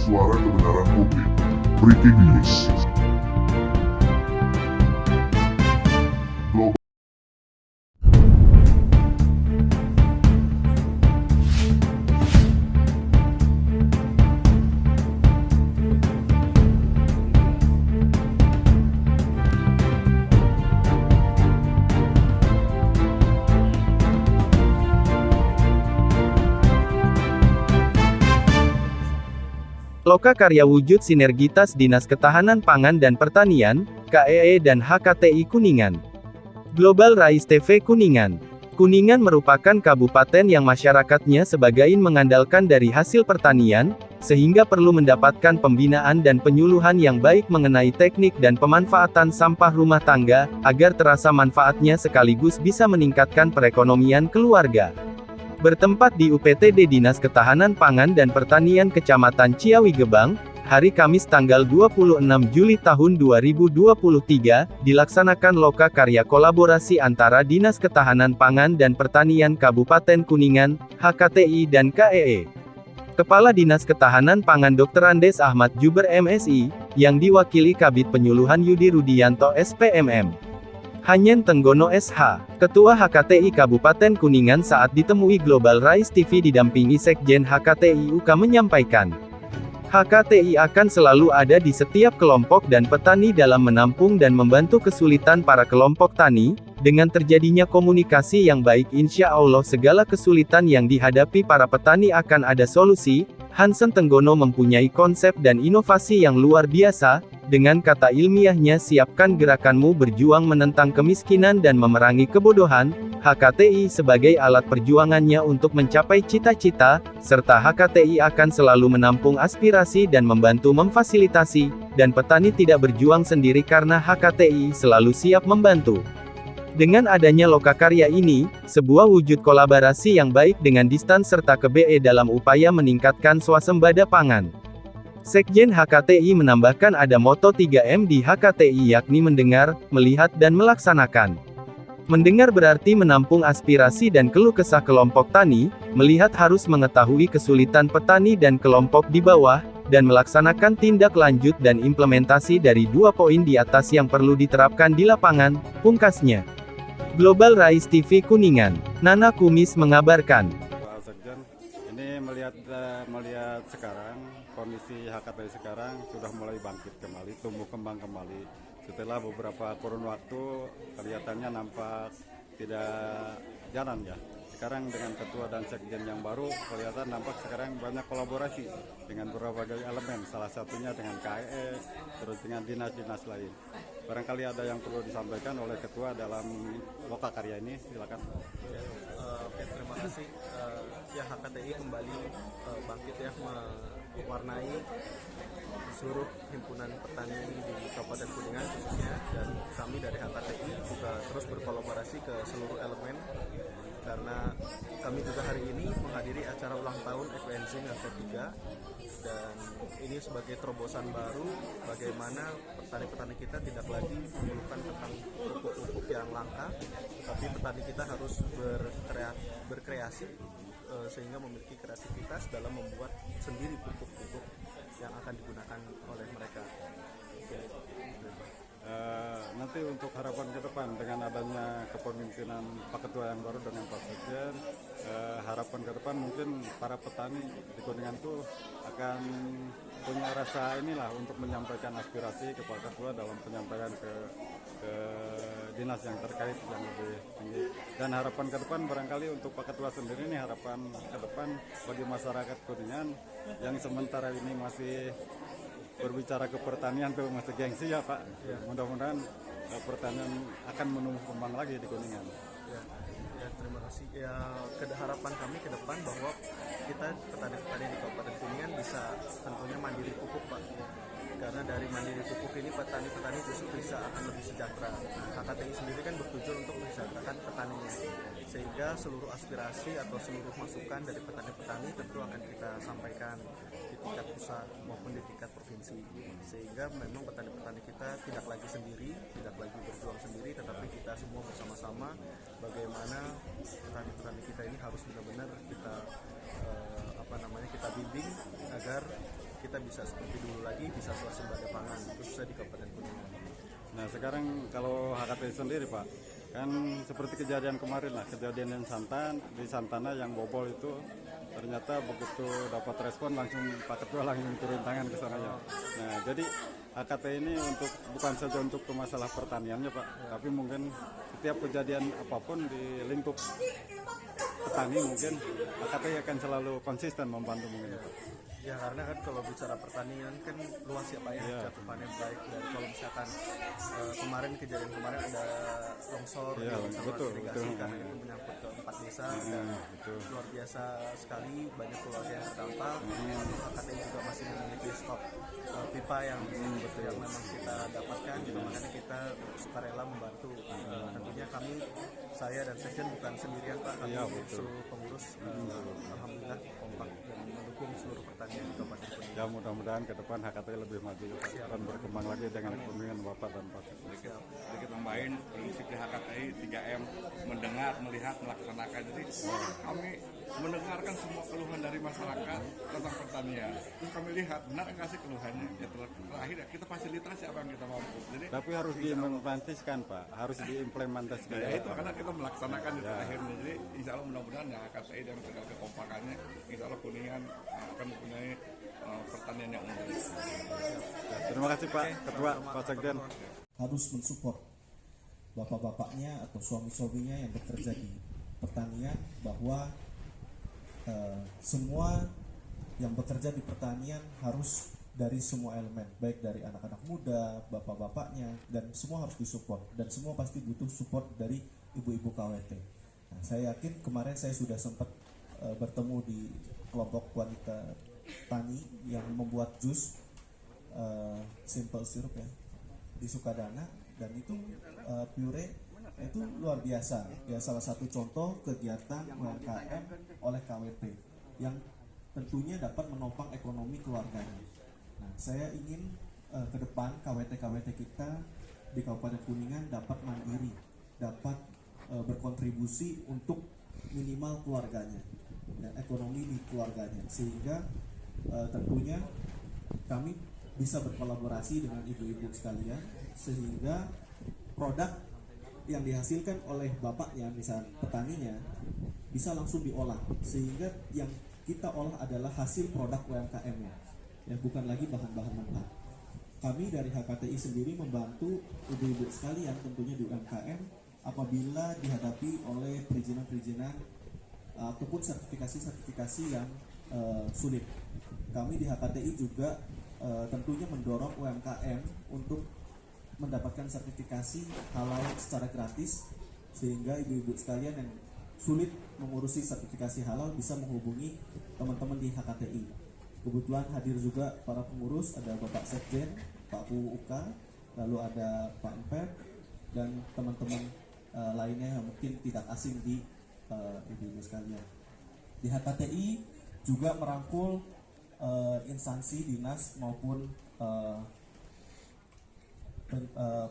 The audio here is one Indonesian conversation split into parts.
suara kebenaran publik. Breaking News. Global Loka Karya Wujud Sinergitas Dinas Ketahanan Pangan dan Pertanian, KEE dan HKTI Kuningan. Global Rise TV Kuningan. Kuningan merupakan kabupaten yang masyarakatnya sebagian mengandalkan dari hasil pertanian, sehingga perlu mendapatkan pembinaan dan penyuluhan yang baik mengenai teknik dan pemanfaatan sampah rumah tangga, agar terasa manfaatnya sekaligus bisa meningkatkan perekonomian keluarga. Bertempat di UPTD Dinas Ketahanan Pangan dan Pertanian Kecamatan Ciawi Gebang, hari Kamis tanggal 26 Juli tahun 2023, dilaksanakan Loka Karya kolaborasi antara Dinas Ketahanan Pangan dan Pertanian Kabupaten Kuningan, HKTI dan KEE. Kepala Dinas Ketahanan Pangan Dr. Andes Ahmad Juber MSI, yang diwakili Kabid Penyuluhan Yudi Rudianto SPMM. Hanyen Tenggono SH, Ketua HKTI Kabupaten Kuningan saat ditemui Global Rise TV didampingi Sekjen HKTI UK menyampaikan, HKTI akan selalu ada di setiap kelompok dan petani dalam menampung dan membantu kesulitan para kelompok tani, dengan terjadinya komunikasi yang baik insya Allah segala kesulitan yang dihadapi para petani akan ada solusi. Hansen Tenggono mempunyai konsep dan inovasi yang luar biasa, dengan kata ilmiahnya siapkan gerakanmu berjuang menentang kemiskinan dan memerangi kebodohan, HKTI sebagai alat perjuangannya untuk mencapai cita-cita, serta HKTI akan selalu menampung aspirasi dan membantu memfasilitasi, dan petani tidak berjuang sendiri karena HKTI selalu siap membantu. Dengan adanya Loka Karya ini, sebuah wujud kolaborasi yang baik dengan Distan serta KBE dalam upaya meningkatkan swasembada pangan. Sekjen HKTI menambahkan ada moto 3M di HKTI yakni mendengar, melihat dan melaksanakan. Mendengar berarti menampung aspirasi dan keluh kesah kelompok tani, melihat harus mengetahui kesulitan petani dan kelompok di bawah, dan melaksanakan tindak lanjut dan implementasi dari 2 poin di atas yang perlu diterapkan di lapangan, pungkasnya. Global Rise TV Kuningan, Nana Kumis mengabarkan. Pak Sekjen, ini melihat sekarang kondisi HKTI sekarang sudah mulai bangkit kembali, tumbuh kembang kembali. Setelah beberapa kurun waktu kelihatannya nampak tidak jalan ya. Sekarang dengan ketua dan sekjen yang baru kelihatan nampak sekarang banyak kolaborasi dengan berbagai elemen, salah satunya dengan KEE, terus dengan dinas-dinas lain. Barangkali ada yang perlu disampaikan oleh ketua dalam Loka Karya ini, silakan. Oke, terima kasih. Ya, HKTI kembali bangkit ya, mewarnai seluruh himpunan petani di Kabupaten Kuningan khususnya, dan kami dari HKTI juga terus berkolaborasi ke seluruh elemen, karena kami juga hari ini menghadiri acara ulang tahun Equenzim yang ketiga, dan ini sebagai terobosan baru bagaimana petani-petani kita tidak lagi mengeluhkan tentang pupuk-pupuk yang langka, tetapi petani kita harus berkreasi sehingga memiliki kreativitas dalam membuat sendiri pupuk-pupuk yang akan digunakan oleh mereka. Nanti untuk harapan ke depan dengan adanya kepemimpinan Pak Ketua yang baru dengan Pak Sekjen, harapan ke depan mungkin para petani di Kuningan itu akan punya rasa inilah untuk menyampaikan aspirasi ke Pak Ketua dalam penyampaian ke dinas yang terkait yang lebih tinggi. Dan harapan ke depan barangkali untuk Pak Ketua sendiri nih, harapan ke depan bagi masyarakat Kuningan yang sementara ini masih berbicara ke pertanian tuh masih gengsi ya Pak. Ya, mudah-mudahan pertanian akan menumbuh kembang lagi di Kuningan. Ya, terima kasih. Ya, harapan kami ke depan bahwa kita petani-petani di Kabupaten Kuningan bisa tentunya mandiri pupuk Pak. Karena dari mandiri pupuk ini petani-petani justru bisa akan lebih sejahtera. HKTI sendiri kan bertujuan untuk mensejahterakan petaninya, sehingga seluruh aspirasi atau seluruh masukan dari petani-petani tentu akan kita sampaikan di tingkat pusat maupun di tingkat provinsi, sehingga memang petani-petani kita tidak lagi sendiri, tidak lagi berjuang sendiri, tetapi kita semua bersama-sama bagaimana petani-petani kita ini harus benar-benar kita kita bimbing agar kita bisa seperti dulu lagi, bisa swasembada pangan khususnya di Kabupaten Kuningan. Nah sekarang kalau HKTI sendiri Pak, kan seperti kejadian kemarin lah, kejadian yang di Santana yang bobol itu, ternyata begitu dapat respon langsung Pak Ketua langsung turun tangan ke sana ya. Nah jadi HKTI ini bukan saja untuk masalah pertaniannya Pak, tapi mungkin setiap kejadian apapun di lingkup petani mungkin HKTI akan selalu konsisten membantu mungkin Pak. Ya karena kan kalau bicara pertanian kan luas ya Pak ya, cakupannya baik. Dan kalau misalkan kemarin kejadian kemarin ada longsor di saluran irigasi karena itu menyangkut ke 4 desa dan luar biasa sekali, banyak keluarga yang terdampak. HKTI juga masih memiliki stok pipa yang yang memang kita dapatkan, gitu. Makanya kita sukarela membantu. Tentunya kami, saya dan Sekjen bukan sendirian Pak, kami seluruh pengurus alhamdulillah kompak dan mendukung seluruh pertanian di Kabupaten Kuningan. Ya mudah-mudahan ke depan HKTI lebih maju dan berkembang lagi dengan kepemimpinan Bapak dan Pak. Sedikit tambahin prinsip di HKTI 3M, mendengar, melihat, melaksanakan. Jadi kami mendengarkan semua keluhan dari masyarakat tentang pertanian. Terus kami lihat benar nggak sih keluhannya. Ya terakhir kita fasilitasi apa yang kita mampu. Jadi tapi harus diimplementasikan Pak, harus diimplementasikan. Ya itu karena kita melaksanakan di akhirnya. Jadi insya Allah mudah-mudahan ya HKTI dengan segala kekompakannya, insya Allah Kuningan akan mempunyai pertanian yang unggul. Terima kasih Pak Ketua, Pak Sekjen. Harus mensupport bapak-bapaknya atau suami-suaminya yang bekerja di pertanian, bahwa semua yang bekerja di pertanian harus dari semua elemen, baik dari anak-anak muda, bapak-bapaknya, dan semua harus disupport, dan semua pasti butuh support dari ibu-ibu KWT. Nah, saya yakin kemarin saya sudah sempat bertemu di kelompok wanita tani yang membuat jus simple syrup ya di Sukadana, dan itu pure itu luar biasa ya, salah satu contoh kegiatan UMKM oleh KWT yang tentunya dapat menopang ekonomi keluarganya. Nah, saya ingin ke depan KWT-KWT kita di Kabupaten Kuningan dapat mandiri, dapat berkontribusi untuk minimal keluarganya dan ekonomi di keluarganya, sehingga tentunya kami bisa berkolaborasi dengan ibu-ibu sekalian, sehingga produk yang dihasilkan oleh bapaknya, misalnya petaninya, bisa langsung diolah, sehingga yang kita olah adalah hasil produk UMKM-nya, ya bukan lagi bahan-bahan mentah. Kami dari HKTI sendiri membantu ibu-ibu sekalian tentunya di UMKM apabila dihadapi oleh perizinan-perizinan ataupun sertifikasi-sertifikasi yang sulit. Kami di HKTI juga tentunya mendorong UMKM untuk mendapatkan sertifikasi halal secara gratis, sehingga ibu-ibu sekalian yang sulit mengurusi sertifikasi halal bisa menghubungi teman-teman di HKTI. Kebetulan hadir juga para pengurus, ada Bapak Sekjen, Pak PUUK, lalu ada Pak Emper, dan teman-teman lainnya yang mungkin tidak asing di ibu-ibu sekalian. Di HKTI juga merangkul instansi dinas maupun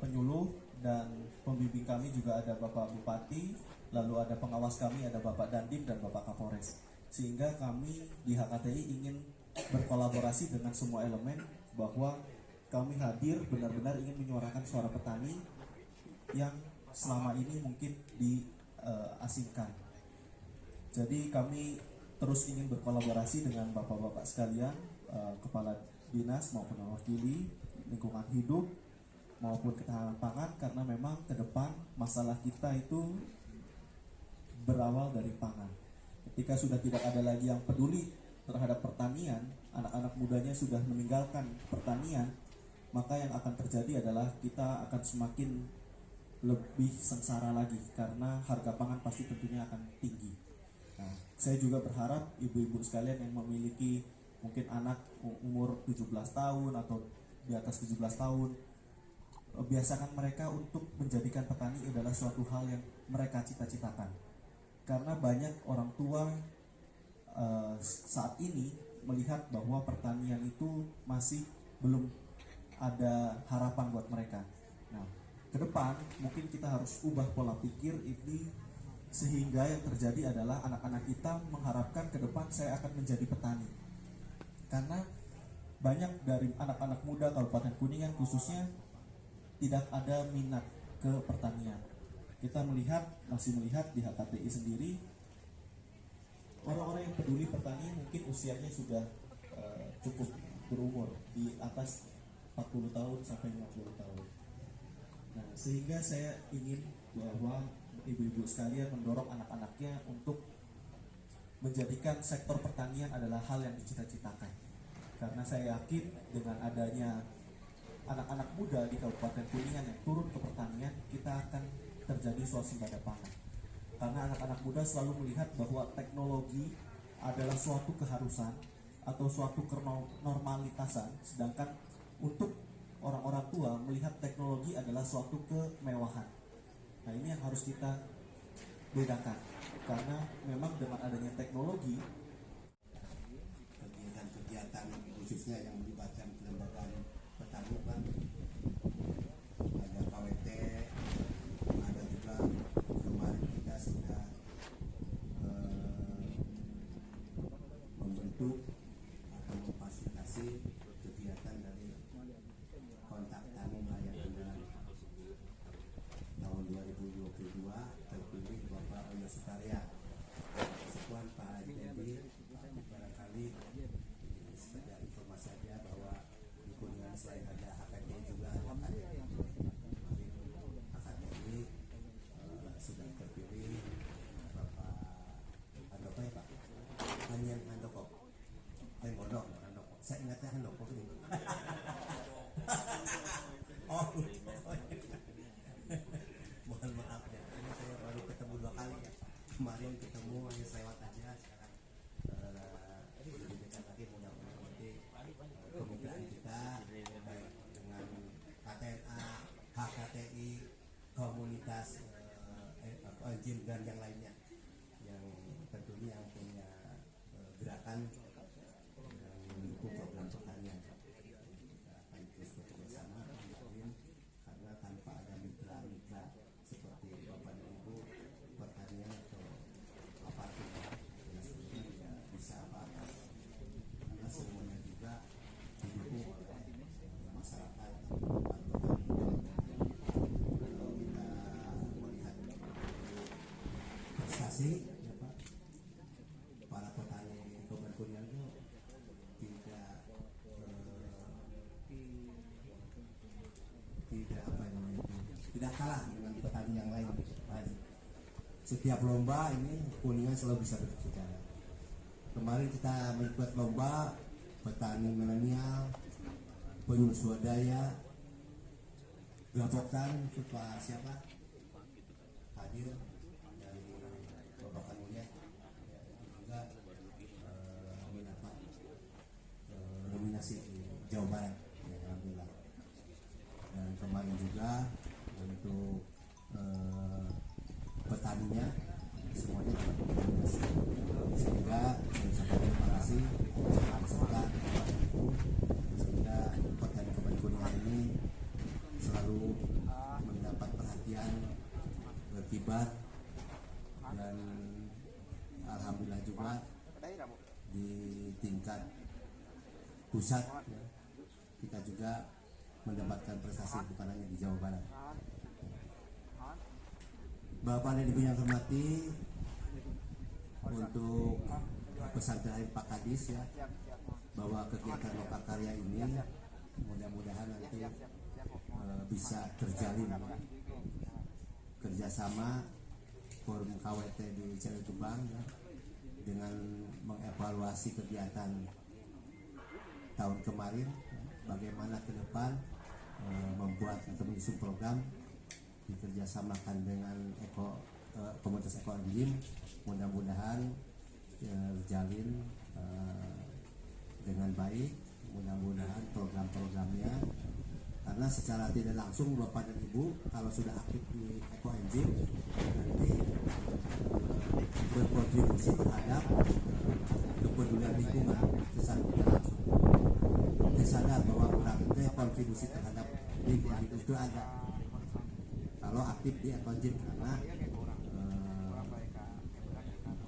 penyuluh dan pembimbing kami, juga ada Bapak Bupati, lalu ada pengawas kami, ada Bapak Dandim dan Bapak Kapolres, sehingga kami di HKTI ingin berkolaborasi dengan semua elemen, bahwa kami hadir benar-benar ingin menyuarakan suara petani yang selama ini mungkin diasingkan. Jadi kami terus ingin berkolaborasi dengan bapak-bapak sekalian, kepala dinas maupun mewakili lingkungan hidup maupun ketahanan pangan, karena memang ke depan masalah kita itu berawal dari pangan. Ketika sudah tidak ada lagi yang peduli terhadap pertanian, anak-anak mudanya sudah meninggalkan pertanian, maka yang akan terjadi adalah kita akan semakin lebih sengsara lagi, karena harga pangan pasti tentunya akan tinggi. Nah, saya juga berharap ibu-ibu sekalian yang memiliki mungkin anak umur 17 tahun atau di atas 17 tahun, biasakan mereka untuk menjadikan petani adalah suatu hal yang mereka cita-citakan. Karena banyak orang tua saat ini melihat bahwa pertanian itu masih belum ada harapan buat mereka. Nah, ke depan mungkin kita harus ubah pola pikir ini, sehingga yang terjadi adalah anak-anak kita mengharapkan ke depan saya akan menjadi petani. Karena banyak dari anak-anak muda Kabupaten Kuningan khususnya tidak ada minat ke pertanian. Kita masih melihat di HKTI sendiri, orang-orang yang peduli pertanian mungkin usianya sudah cukup berumur, di atas 40 tahun sampai 50 tahun. Nah, sehingga saya ingin bahwa ibu-ibu sekalian mendorong anak-anaknya untuk menjadikan sektor pertanian adalah hal yang dicita-citakan. Karena saya yakin dengan adanya anak-anak muda di Kabupaten Kuningan yang turun ke pertanian, kita akan terjadi swasembada pangan. Karena anak-anak muda selalu melihat bahwa teknologi adalah suatu keharusan atau suatu kenormalitasan, sedangkan untuk orang-orang tua melihat teknologi adalah suatu kemewahan. Nah, ini yang harus kita bedakan, karena memang dengan adanya teknologi, kegiatan khususnya yang melibatkan kelembagaan petani kan, ada KWT, ada juga kemarin kita sudah membentuk atau memfasilitasi kegiatan dari kontak tani nelayan andalan tahun 2022, terpilih Bapak Oyo Sukarya. Sekian Pak Haji Dedi, barangkali sekedar informasi saja bahwa di Kuningan selain ada HKTI juga ada KDI. HKTI sudah terpilih Bapak Handoko ya Pak? Hanyan Handoko. Handoko. Saya ingatnya Handoko ini. Oh, mohon maaf ya, ini saya baru ketemu 2 kali ya. Kemarin ketemu hanya lewat aja, sekarang lebih dekat lagi, mudah-mudahan nanti kemitraan kita baik dengan KTNA, HKTI, komunitas ONGIM dan yang lainnya yang tentunya yang punya gerakan yang mendukung program pertanian. Kita akan terus bekerja sama, karena tanpa ada mitra-mitra seperti Bapak dan Ibu pertanian atau apapun ya sebenarnya tidak bisa apa-apa, karena semuanya juga didukung oleh masyarakat atau petani. Kalau kita melihat prestasi ya Pak, para petani Kabupaten Kuningan itu tidak apa namanya, tidak kalah dengan petani yang lain. Setiap lomba ini Kuningan selalu bisa berbicara. Kemarin kita mengikuti lomba petani milenial, penyuluh swadaya, Gapokan, Pak siapa hadir dari Bapak Mulia, ya, itu juga mendapat nominasi di Jawa Barat, ya, alhamdulillah. Dan kemarin juga untuk petaninya semuanya dapat nominasi, sehingga saya ucapkan terima kasih atas serta sehingga petani Kabupaten Kuningan ini selalu mendapat perhatian, berkibar, dan alhamdulillah juga di tingkat pusat ya, kita juga mendapatkan prestasi bukan hanya di Jawa Barat. Bapak dan Ibu yang hormati, untuk pesan terakhir Pak Kadis ya, bahwa kegiatan Lokakarya ini mudah-mudahan nanti bisa terjalin kerjasama forum KWT di Ciletuban ya, dengan mengevaluasi kegiatan tahun kemarin, bagaimana ke depan membuat atau menyusun program dikerjasamakan dengan komunitas Eko Anjim. Mudah-mudahan terjalin dengan baik, mudah-mudahan program-programnya, karena secara tidak langsung Bapak dan Ibu kalau sudah aktif di Eko Anjim nanti berkontribusi terhadap kepedulian lingkungan secara tidak langsung. Kita sadar bahwa orang itu kontribusi terhadap lingkungan itu ada kalau aktif di Eko Anjim, karena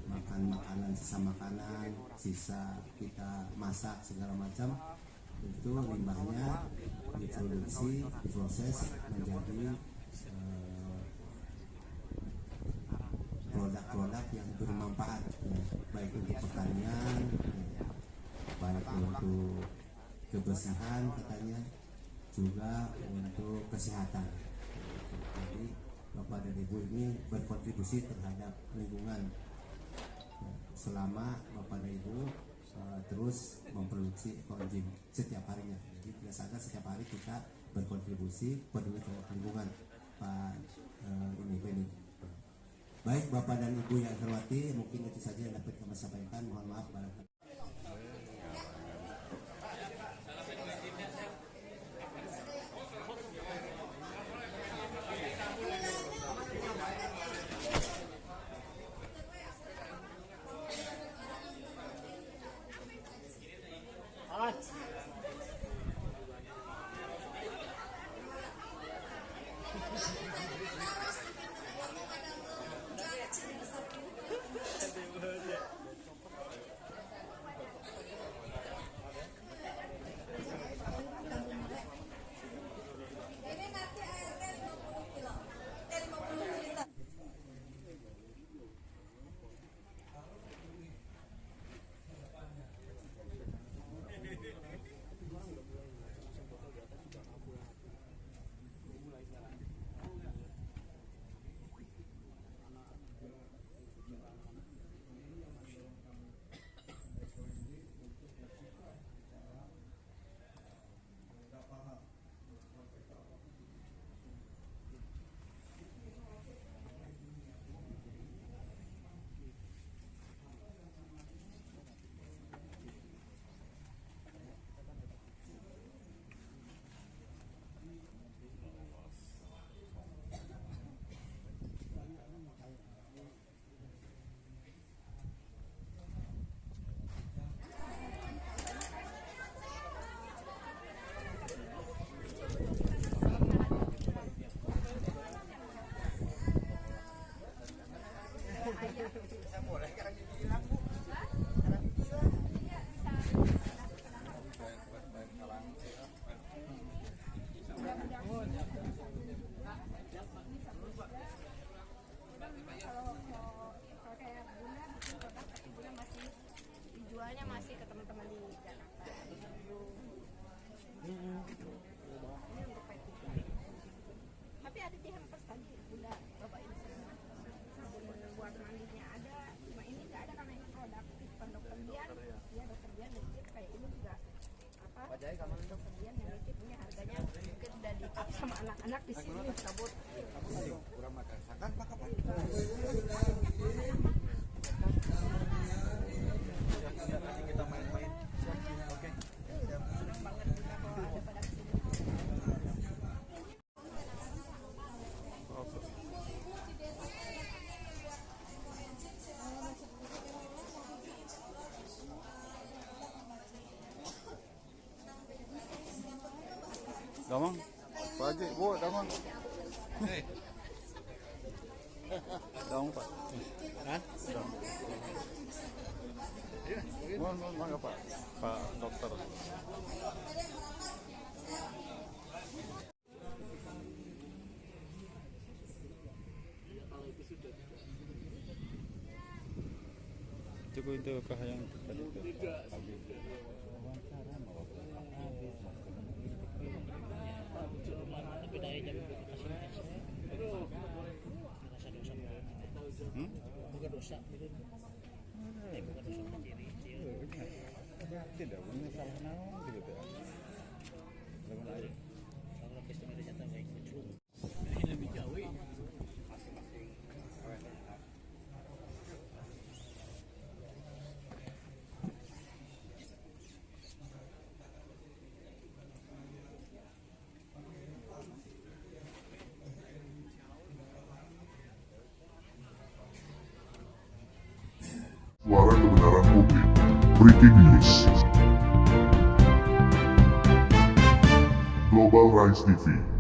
makan makanan, sisa makanan, sisa kita masak segala macam itu limbahnya diproduksi, diproses menjadi produk-produk yang bermanfaat, ya, baik untuk pertanian, ya, baik untuk kebersihan katanya, juga untuk kesehatan. Jadi Bapak dan Ibu ini berkontribusi terhadap lingkungan, ya, selama Bapak dan Ibu terus memproduksi koenzim setiap harinya. Jadi tidak sadar setiap hari kita berkontribusi peduli terhadap lingkungan, Pak ini. Baik Bapak dan Ibu yang hormati, mungkin itu saja yang dapat kami sampaikan. Mohon maaf barangkali. Jualnya masih ke teman-teman di Jakarta. Ini untuk packing. Tapi ada di hampers tadi udah bapak ini sabun buat mandinya ada, cuma ini nggak ada karena ini produk dokter Dian, ya dokter Dian nitip kayak ini juga apa? Dokter Dian yang nitip punya harganya mungkin udah ditip sama anak-anak di sini cabut. Kurang makan sakan pak apa? Nanti kita main-main. Oke. Senang banget juga kalau ada pada kesini. Damang, Pak Haji, Bu, Damang. Damang Pak. Hah? Mohon Pak, Pak Dokter. Itu kah yang tadi itu? Tidak punya salah naon gitu ya. Suara kebenaran publik. Breaking News. Global Rise TV.